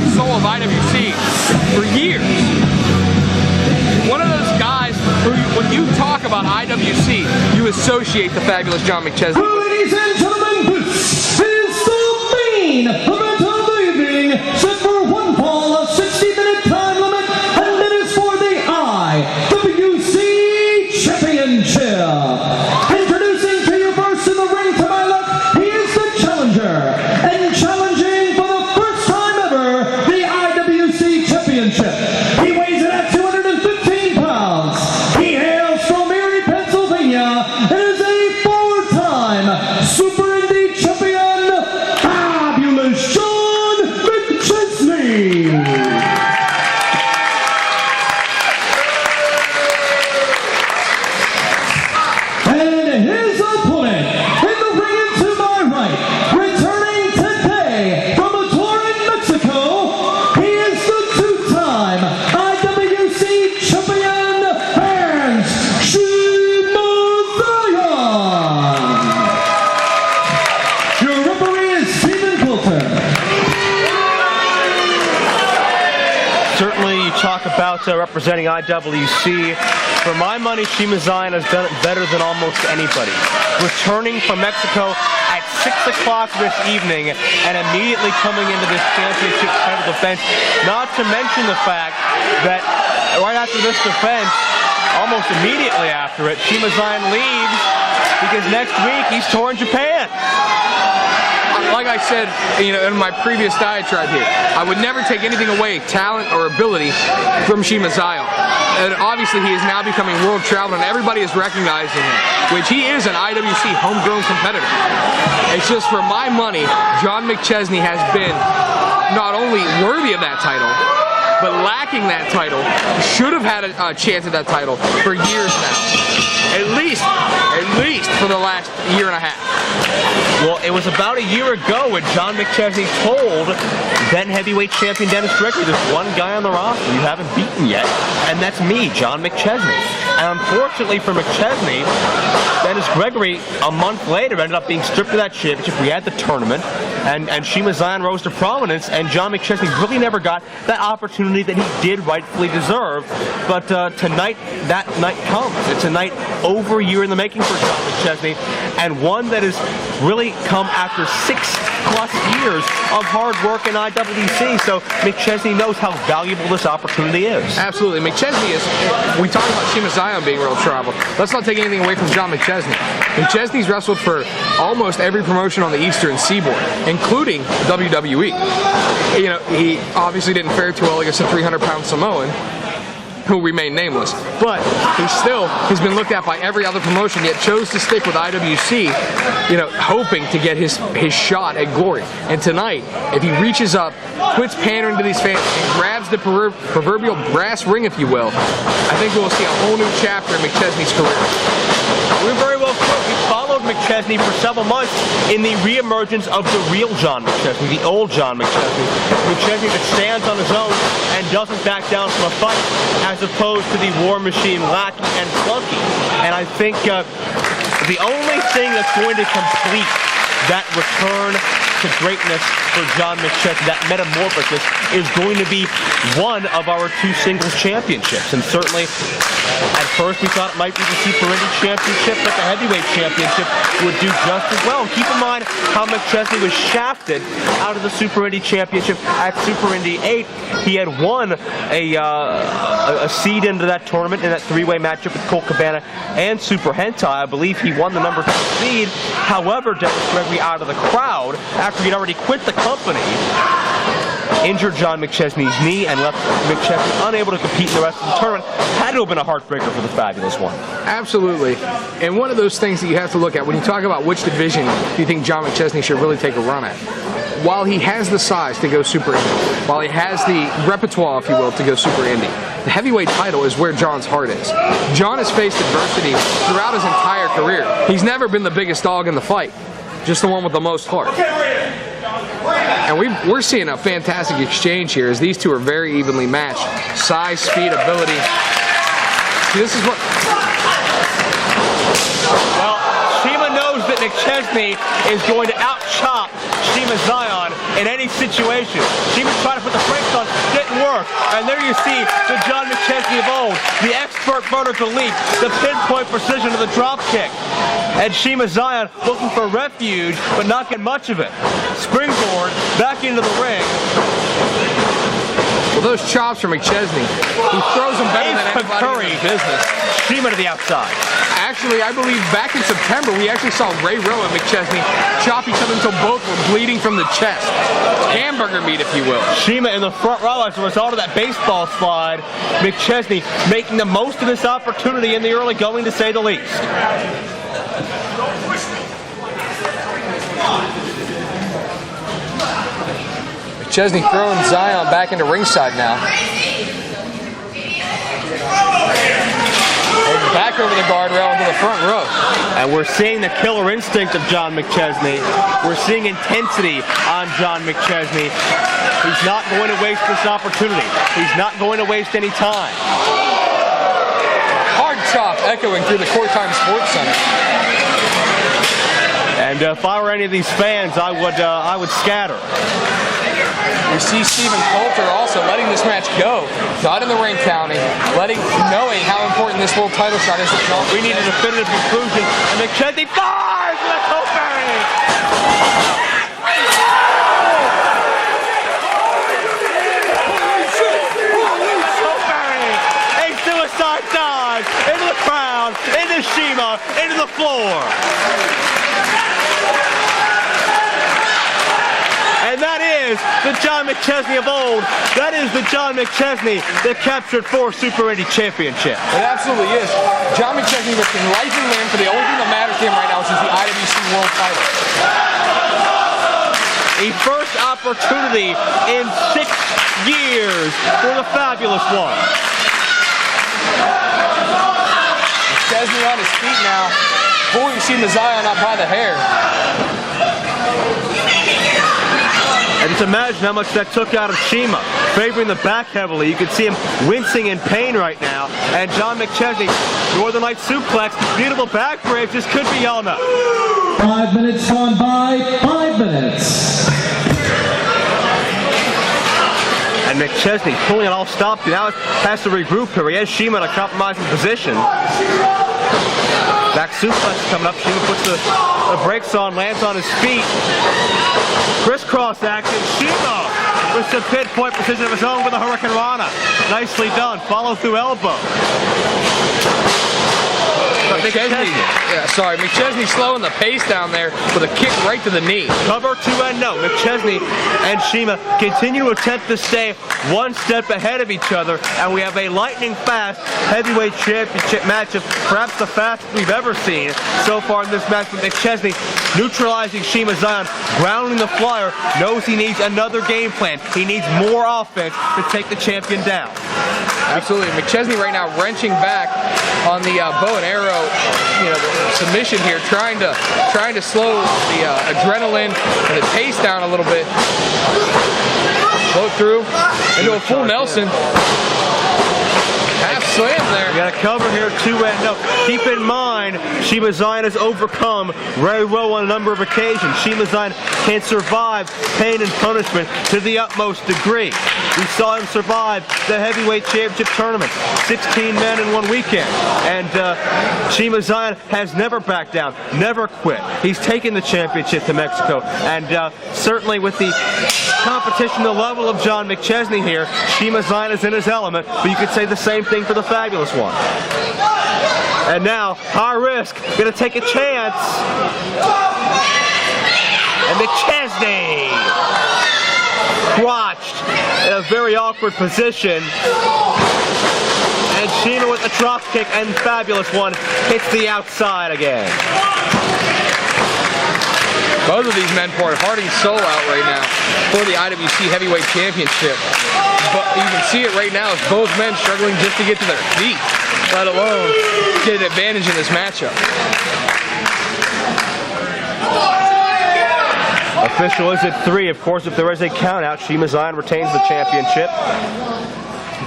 and soul of IWC for years. One of those guys who, when you talk about IWC, you associate the fabulous John McChesney. Ladies and gentlemen, this is the main event of the evening, set for one fall, a 60-minute time limit, and it is for the IWC Championship. Introducing to you first in the ring to my left, he is the challenger, and challenging for the first time ever, the IWC Championship. He weighs in at 215 pounds. He hails from Erie, Pennsylvania, and is a four-time Super Indy champion, fabulous John McChesney. And his opponent, in the ring and to my right, returning today from a tour in Mexico, he is the two-time IWC champion, and Shiima. Your referee is Stephen Coulter. Certainly, you talk about representing IWC. For my money, Shiima has done it better than almost anybody. Returning from Mexico at 6 o'clock this evening and immediately coming into this championship title defense. Not to mention the fact that right after this defense, almost immediately after it, Shiima leaves because next week he's touring Japan. Like I said, you know, in my previous diatribe here, I would never take anything away, talent or ability, from Shiima. And obviously he is now becoming world traveler and everybody is recognizing him, which he is an IWC homegrown competitor. It's just for my money, John McChesney has been not only worthy of that title, but lacking that title, should have had a chance at that title for years now. At least for the last year and a half. Well, it was about a year ago when John McChesney told then heavyweight champion Dennis Gregory, there's one guy on the roster you haven't beaten yet, and that's me, John McChesney. And unfortunately for McChesney, Dennis Gregory, a month later, ended up being stripped of that championship. We had the tournament, and Shiima rose to prominence, and John McChesney really never got that opportunity that he did rightfully deserve. But tonight, that night comes. It's a night over a year in the making for John McChesney, and one that has really come after 6+ years of hard work in IWC. So McChesney knows how valuable this opportunity is. Absolutely. McChesney is, we talk about Shiima being world travel. Let's not take anything away from John McChesney. McChesney's wrestled for almost every promotion on the Eastern Seaboard, including WWE. You know, he obviously didn't fare too well against a 300-pound Samoan, who remained nameless, but he still has been looked at by every other promotion, yet chose to stick with IWC, you know, hoping to get his shot at glory. And tonight, if he reaches up, quits pandering to these fans, and grabs the proverbial brass ring, if you will, I think we'll see a whole new chapter in McChesney's career. We very well could. We followed McChesney for several months in the reemergence of the real John McChesney, the old John McChesney. McChesney that stands on his own and doesn't back down from a fight, as opposed to the War Machine Lackey and Clunky. And I think the only thing that's going to complete that return to greatness for John McChesney, that metamorphosis, is going to be one of our two singles championships. And certainly, at first we thought it might be the Super Indy Championship, but the Heavyweight Championship would do just as well. And keep in mind how McChesney was shafted out of the Super Indy Championship at Super Indy 8. He had won a seed into that tournament in that three-way matchup with Colt Cabana and Super Hentai. I believe he won the number 2 seed. However, Dennis Gregory, out of the crowd, after he'd already quit the company, injured John McChesney's knee and left McChesney unable to compete in the rest of the tournament. Had to have been a heartbreaker for the fabulous one. Absolutely. And one of those things that you have to look at when you talk about which division do you think John McChesney should really take a run at. While he has the size to go Super Indy, while he has the repertoire, if you will, to go Super Indy, the heavyweight title is where John's heart is. John has faced adversity throughout his entire career. He's never been the biggest dog in the fight, just the one with the most heart. And we're seeing a fantastic exchange here as these two are very evenly matched. Size, speed, ability. See, this is what... Well, Shiima knows that McChesney is going to out-chop Shiima in any situation. Shiima's trying to put the Frank work. And there you see the John McChesney of old, the expert vertical leap, the pinpoint precision of the drop kick. And Shiima Xion looking for refuge, but not getting much of it. Springboard, back into the ring. Well, those chops from McChesney, he throws them better than anybody in the business. Shiima to the outside. Actually, I believe back in September, we actually saw Ray Rowe and McChesney chop each other until both were bleeding from the chest. Hamburger meat, if you will. Shiima in the front row as a result of that baseball slide. McChesney making the most of this opportunity in the early going, to say the least. McChesney throwing Xion back into ringside now. And back over the guardrail into the front row. And we're seeing the killer instinct of John McChesney. We're seeing intensity on John McChesney. He's not going to waste this opportunity. He's not going to waste any time. Hard chop echoing through the Courtime Sports Center. And if I were any of these fans, I would scatter. We see Stephen Coulter also letting this match go, not in the ring counting, knowing how important this world title shot is. We need a definitive conclusion, and McChesney fires with a Coulter! A suicide dive into the crowd, into Shiima, into the floor. And that is the John McChesney of old. That is the John McChesney that captured 4 Super Indy championships. It absolutely is. John McChesney risking life and limb for the only thing that matters to him right now, which is the IWC World title. A first opportunity in 6 years for the fabulous one. McChesney on his feet now, pulling Shiima Xion up by the hair. And just imagine how much that took out of Shiima, favoring the back heavily. You can see him wincing in pain right now. And John McChesney, Northern Light suplex, beautiful back brave, just could be all no. 5 minutes gone by, 5 minutes. And McChesney pulling it all stopped. Now has to regroup here. He has Shiima in a compromising position. Back suplex coming up. Shiima puts the brakes on, lands on his feet. Crisscross action. Shiima with some pinpoint precision of his own with a Hurricane Rana. Nicely done. Follow through elbow. McChesney slowing the pace down there with a kick right to the knee. Cover to end. No, McChesney and Shiima continue to attempt to stay one step ahead of each other, and we have a lightning fast heavyweight championship match, of perhaps the fastest we've ever seen so far in this match, with McChesney neutralizing Shiima Xion, grounding the flyer, knows he needs another game plan. He needs more offense to take the champion down. Absolutely. McChesney right now wrenching back on the bow and arrow, submission here, trying to slow the adrenaline and the pace down a little bit. Float through into a full Nelson. Half slam there. You got to cover here, 2-1. No, keep in mind, Shiima Xion has overcome Ray Rowe on a number of occasions. Shiima Xion can survive pain and punishment to the utmost degree. We saw him survive the heavyweight championship tournament, 16 men in one weekend. And Shiima Xion has never backed down, never quit. He's taken the championship to Mexico. And certainly with the competition, the level of John McChesney here, Shiima Xion is in his element, but you could say the same thing for the fabulous one. And now, high risk, gonna take a chance. And McChesney crotched in a very awkward position. And Shiima with the drop kick, and fabulous one hits the outside again. Both of these men poured heart and soul out right now for the IWC Heavyweight Championship. But you can see it right now as both men struggling just to get to their feet, let alone get an advantage in this matchup. Official is at 3. Of course, if there is a count out, Shiima Xion retains the championship.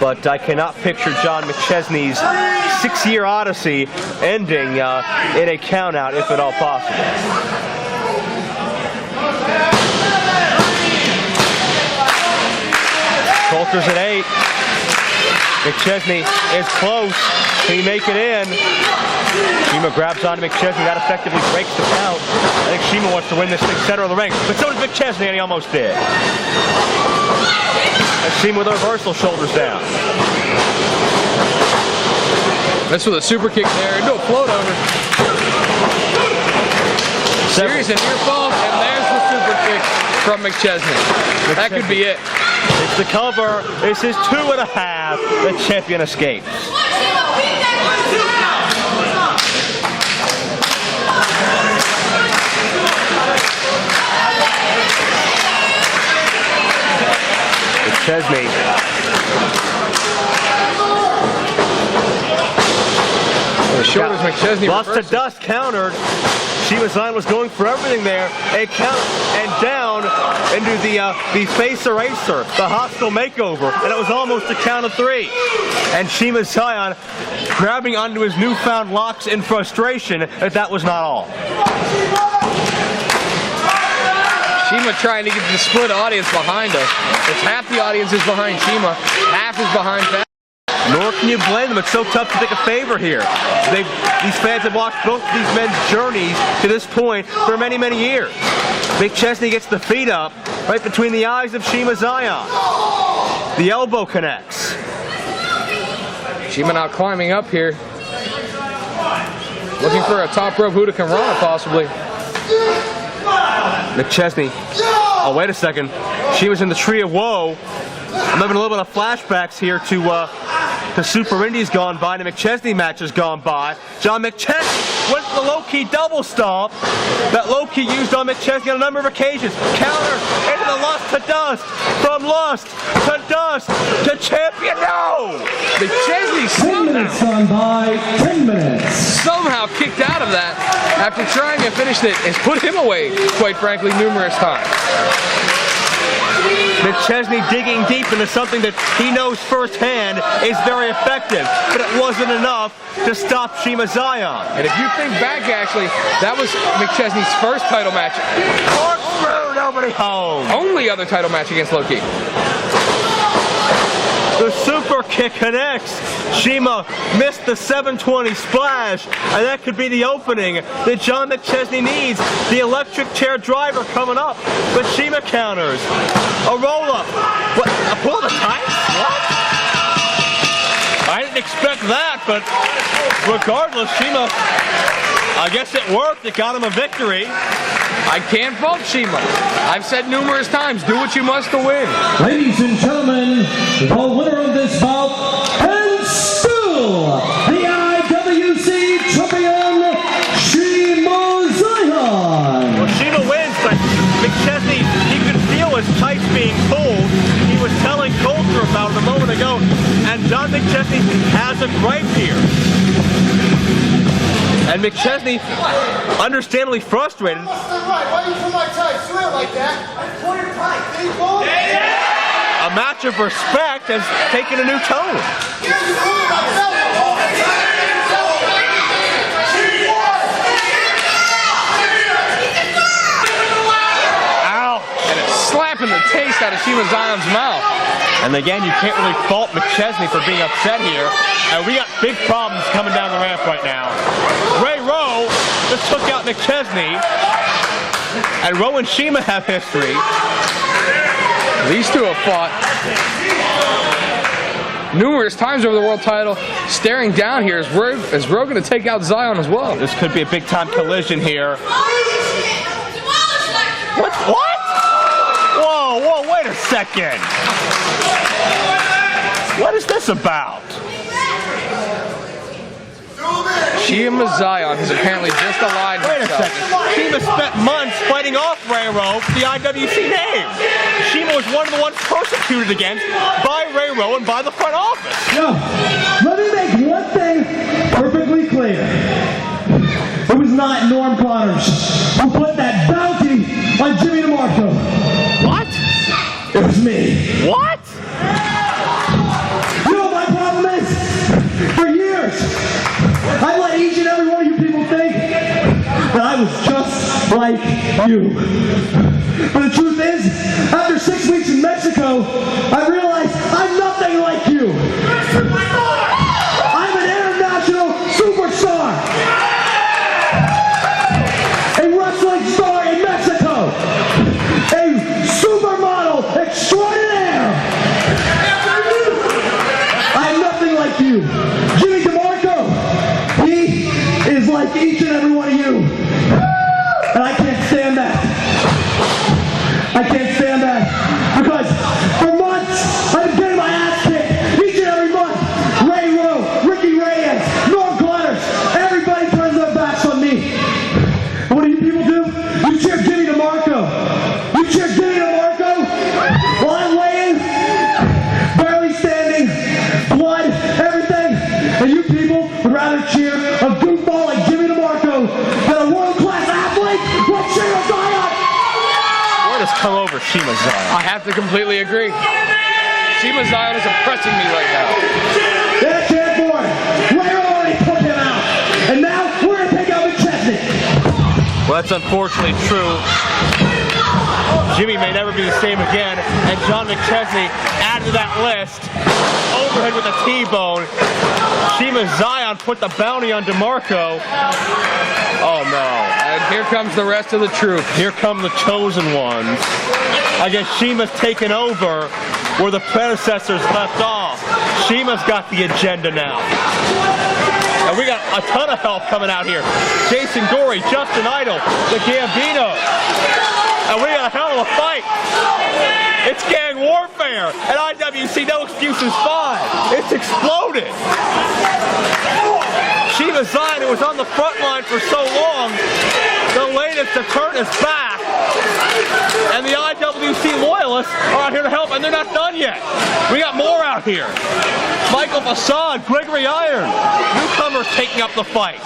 But I cannot picture John McChesney's 6-year odyssey ending in a count out, if at all possible. Booker's at 8. McChesney is close. Can he make it in? Shiima grabs onto McChesney. That effectively breaks the count. I think Shiima wants to win this thing center of the ring. But so does McChesney, and he almost did. And Shiima with a reversal, shoulders down. That's with a super kick there into a float over. Serious and near fall, and there's the super kick from McChesney. That could be it. It's the cover. This is 2.5. The champion escapes. McChesney. Shoulders McChesney lost to dust, countered. Shiima Xion was going for everything there. A count and down into the face eraser, the hostile makeover, and it was almost a count of 3. And Shiima Xion grabbing onto his newfound locks in frustration that was not all. Shiima trying to get the split audience behind us. It's half the audience is behind Shiima, half is behind Fat. Nor can you blame them. It's so tough to pick a favor here. These fans have watched both of these men's journeys to this point for many, many years. McChesney gets the feet up right between the eyes of Shiima Xion. The elbow connects. Shiima now climbing up here. Looking for a top rope Hurricane Rana possibly. McChesney. Oh, wait a second. Shiima's in the Tree of Woe. I'm having a little bit of flashbacks here to Super Indies gone by, and the McChesney matches gone by. John McChesney went for the low-key double stomp that low-key used on McChesney on a number of occasions. Counter into the lust to dust, from lust to dust to champion. No! McChesney 10 minutes gone by, 10 minutes. Somehow kicked out of that after trying to finish it and put him away, quite frankly, numerous times. McChesney digging deep into something that he knows firsthand is very effective, but it wasn't enough to stop Shiima Xion. And if you think back, actually, that was McChesney's first title match. Corkscrew, nobody home. Only other title match against Low-Ki. The super kick connects. Shiima missed the 720 splash, and that could be the opening that John McChesney needs. The electric chair driver coming up, but Shiima counters. A roll-up. What? A pull the tights? What? I didn't expect that, but regardless, Shiima, I guess it worked. It got him a victory. I can't fault Shiima. I've said numerous times, do what you must to win. Ladies and gentlemen, the winner of this bout, and still the IWC champion, Shiima Xion. Well, Shiima wins, but McChesney, he could feel his tights being pulled. He was telling Coulter about it a moment ago, and John McChesney has a gripe here. And McChesney, understandably frustrated. Why you pull my tights? You ain't like that. I pull your tights. Did he pull? A match of respect has taken a new tone. Yeah, you pull my belt. Ow! And it's slapping the taste out of Shiima Xion's mouth. And again, you can't really fault McChesney for being upset here. And we got big problems coming down the ramp right now. Ray Rowe just took out McChesney. And Rowe and Shiima have history. These two have fought numerous times over the world title. Staring down here, is Rowe going to take out Xion as well? This could be a big-time collision here. What? Whoa, wait a second. What is this about? Shiima Xion has apparently just aligned Wait a himself. second. Shiima spent months fighting off Ray Rowe for the IWC name. Shiima was one of the ones persecuted against by Ray Rowe and by the front office. Now, let me make one thing perfectly clear. It was not Norm Connors who put that bounty on Jimmy DeMarco. What? It was me. What? You know what my problem is? For years, I let each and every one of you people think that I was just like you. But the truth is, after 6 weeks in Mexico, I realized I for Shiima Xion. I have to completely agree. Shiima Xion is impressing me right now. That champ boy, Ray already put him out. And now we're going to take out McChesney. Well, that's unfortunately true. Jimmy may never be the same again, and John McChesney added to that list. Overhead with a T-bone. Shiima Xion put the bounty on DeMarco. Oh no. And here comes the rest of the troop. Here come the chosen ones. I guess Shiima's taken over where the predecessors left off. Shiima's got the agenda now. And we got a ton of help coming out here. Jason Gorey, Justin Idol, the Gambino. And we got a hell of a fight. It's gang warfare. And IWC No Excuses 5. It's exploded. Shiima Xion, who was on the front line for so long, the latest to turn his back. And the IWC loyalists are out here to help, and they're not done yet. We got more out here. Michael Facade, Gregory Iron, newcomers taking up the fight.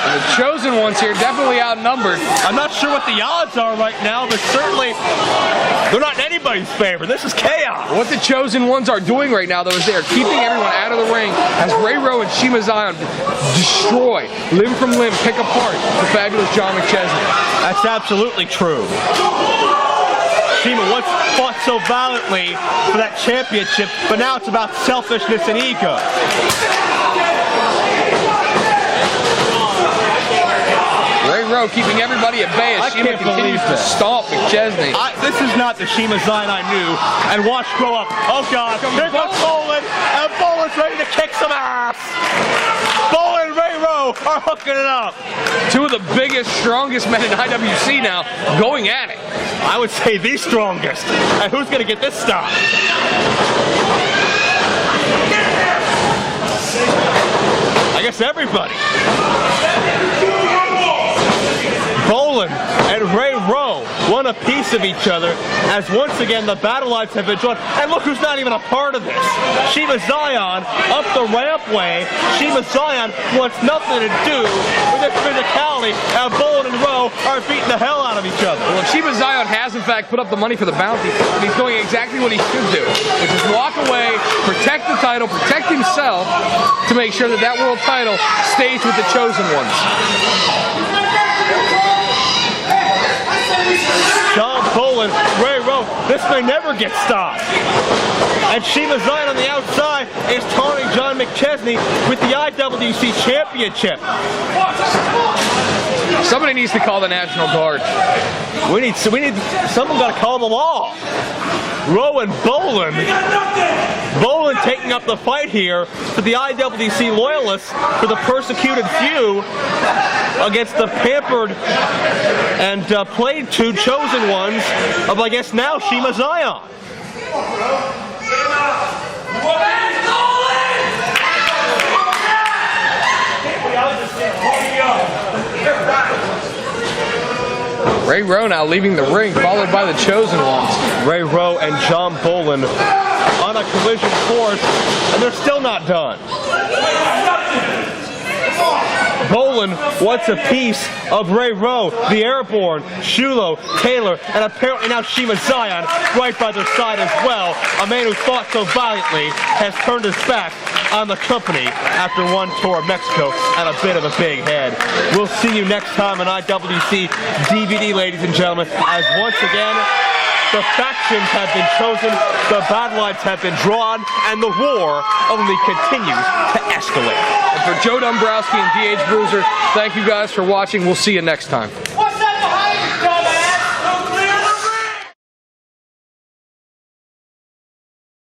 And the chosen ones here definitely outnumbered. I'm not sure what the odds are right now, but certainly they're not in anybody's favor. This is chaos. What the chosen ones are doing right now, though, is they are keeping everyone out of the ring as Ray Rowe and Shiima Xion destroy, limb from limb, pick apart the fabulous John McChesney. That's absolutely true. Shiima once fought so valiantly for that championship, but now it's about selfishness and ego. Ray Rowe keeping everybody at bay as Shiima continues to stomp McChesney. This is not the Shiima Xion I knew and watched grow up. Oh God, here comes Bolin, and Bolin's ready to kick some ass. Bolin and Ray Rowe are hooking it up. Two of the biggest, strongest men in IWC now going at it. I would say the strongest. And who's going to get this stop? I guess everybody. Bolin and Ray Rowe, one a piece of each other, as once again the battle lines have been drawn. And look who's not even a part of this. Shiima Xion up the rampway. Shiima Xion wants nothing to do with this physicality, and Bolin and Rowe are beating the hell out of each other. Well, if Shiima Xion has in fact put up the money for the bounty, then he's doing exactly what he should do, which is walk away, protect the title, protect himself to make sure that that world title stays with the chosen ones. John Bolin, Ray Rowe, this may never get stopped. And Shiima Xion on the outside is taunting John McChesney with the IWC Championship. Somebody needs to call the National Guard. Someone got to call the law. Rowe and Bolin. Bolin taking up the fight here for the IWC loyalists, for the persecuted few, against the pampered and played to chosen ones of, I guess now, Shiima Xion. Ray Rowe now leaving the ring, followed by the chosen ones. Ray Rowe and John Bolin on a collision course, and they're still not done. Bolin wants a piece of Ray Rowe, the Airborne, Shulo, Taylor, and apparently now Shiima Xion right by their side as well. A man who fought so valiantly has turned his back on the company after one tour of Mexico and a bit of a big head. We'll see you next time on IWC DVD, ladies and gentlemen, as once again, the factions have been chosen, the battle lines have been drawn, and the war only continues to escalate. And for Joe Dombrowski and DH Bruiser, thank you guys for watching. We'll see you next time.